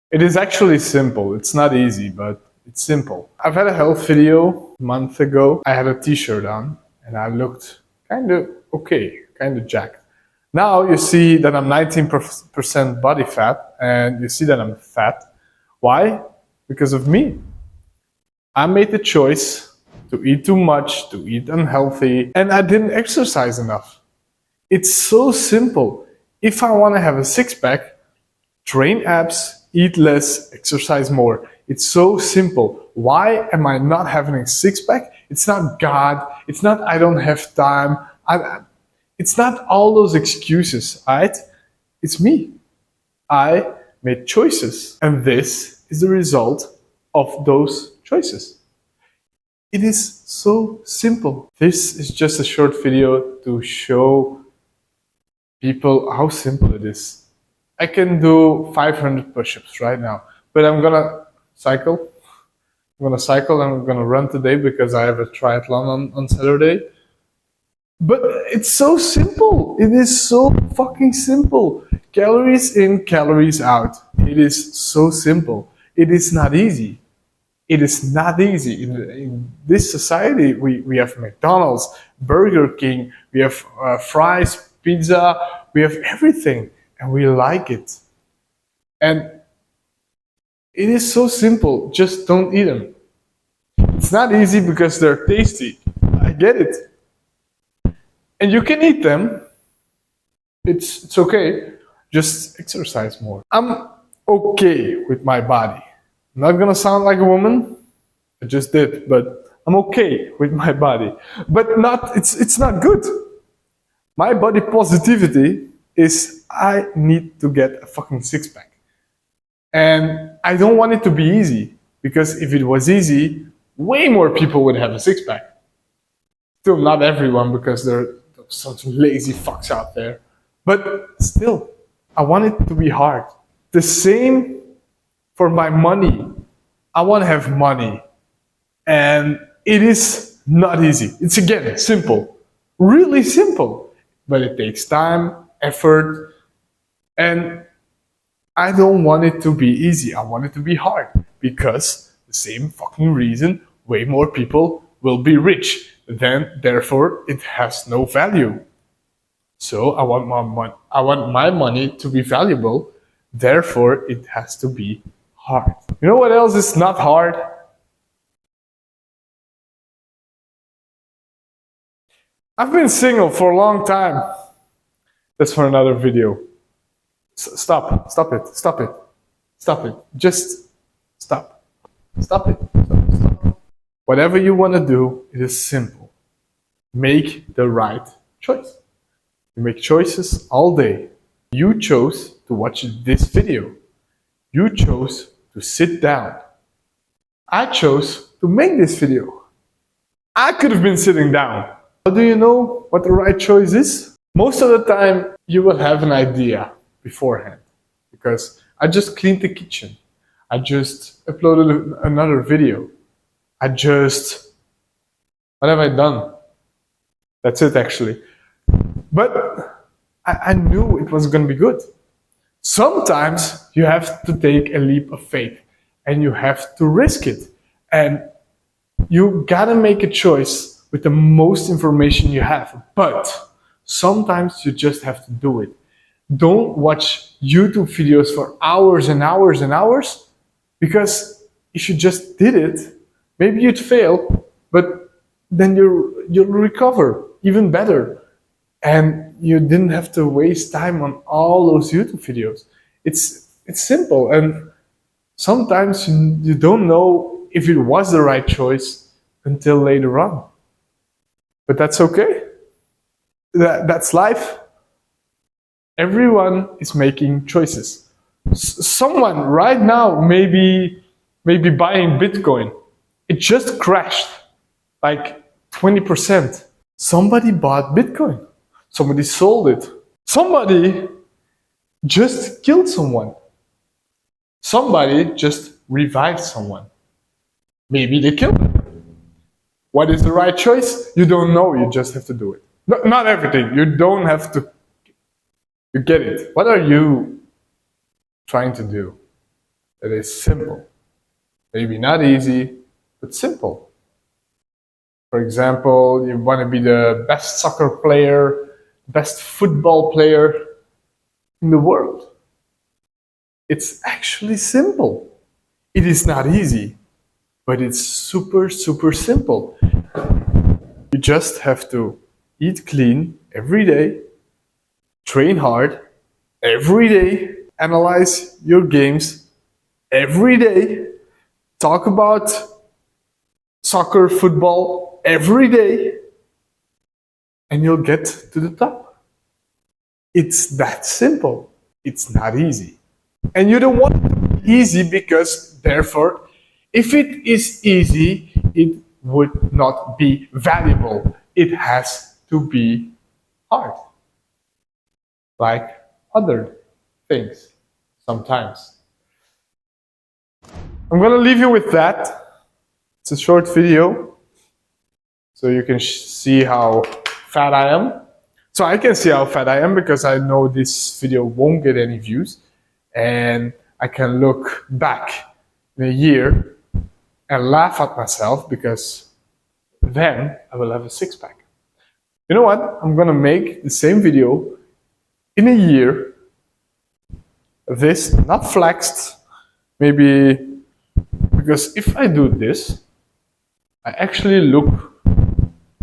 It is actually simple. It's not easy, but it's simple. I've had a health video a month ago. I had a t-shirt on and I looked kind of okay, kind of jacked. Now you see that I'm 19% body fat and you see that I'm fat. Why? Because of me. I made the choice to eat too much, to eat unhealthy, and I didn't exercise enough. It's so simple. If I want to have a six-pack, train abs, eat less, exercise more. It's so simple. Why am I not having a six-pack? It's not God. It's not I don't have time. It's not all those excuses, right? It's me. I made choices. And this is the result of those choices. It is so simple. This is just a short video to show people how simple it is. I can do 500 push-ups right now, but I'm gonna cycle. I'm gonna cycle and I'm gonna run today because I have a triathlon on Saturday. But it's so simple. It is so fucking simple. Calories in, calories out. It is so simple. It is not easy. It is not easy. In this society, we have McDonald's, Burger King, we have fries, pizza, we have everything, and we like it. And it is so simple, just don't eat them. It's not easy because they're tasty. I get it. And you can eat them. It's okay. Just exercise more. I'm okay with my body. I'm not gonna sound like a woman. I just did, but I'm okay with my body. But it's not good. My body positivity is I need to get a fucking six-pack. And I don't want it to be easy, because if it was easy, way more people would have a six-pack. Still not everyone, because there are such lazy fucks out there. But still, I want it to be hard. The same for my money. I want to have money. And it is not easy. It's again, simple. Really simple. But it takes time, effort, and I don't want it to be easy. I want it to be hard. Because the same fucking reason, way more people will be rich. Then, therefore, it has no value. So I want my money to be valuable. Therefore, it has to be hard. You know what else is not hard? I've been single for a long time. That's for another video. Stop it. Just stop. Stop it. Whatever you want to do, it is simple. Make the right choice. You make choices all day. You chose to watch this video. You chose to sit down. I chose to make this video. I could have been sitting down. How do you know what the right choice is? Most of the time, you will have an idea beforehand. Because I just cleaned the kitchen. I just uploaded another video. What have I done? That's it, actually. But I knew it was going to be good. Sometimes you have to take a leap of faith and you have to risk it. And you gotta make a choice with the most information you have. But sometimes you just have to do it. Don't watch YouTube videos for hours and hours and hours, because if you just did it, maybe you'd fail, but then you'll recover even better. And you didn't have to waste time on all those YouTube videos. It's simple, and sometimes you don't know if it was the right choice until later on. But that's okay. That's life. Everyone is making choices. Someone right now may be buying Bitcoin. It just crashed like 20%. Somebody bought Bitcoin. Somebody sold it. Somebody just killed someone. Somebody just revived someone. Maybe they killed them. What is the right choice? You don't know, you just have to do it. No, not everything. You don't have to. You get it. What are you trying to do? that is simple. Maybe not easy, but simple. For example, you want to be the best soccer player, best football player in the world. It's actually simple. It is not easy, but it's super, super simple. You just have to eat clean every day, train hard every day, analyze your games every day, talk about soccer, football every day, and you'll get to the top. It's that simple. It's not easy. And you don't want it to be easy because, therefore, if it is easy, it would not be valuable. It has to be hard. Like other things, sometimes. I'm gonna leave you with that. It's a short video, so you can see how fat I am. So I can see how fat I am because I know this video won't get any views, and I can look back in a year and laugh at myself because then I will have a six-pack. You know what? I'm gonna make the same video in a year, this not flexed, maybe, because if I do this, I actually look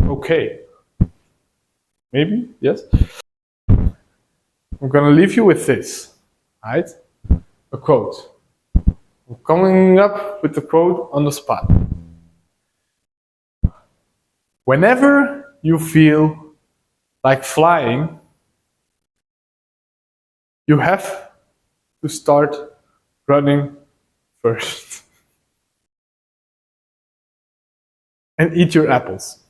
okay. Maybe, yes? I'm gonna leave you with this, right? A quote. I'm coming up with the quote on the spot. Whenever you feel like flying, you have to start running first. And eat your apples.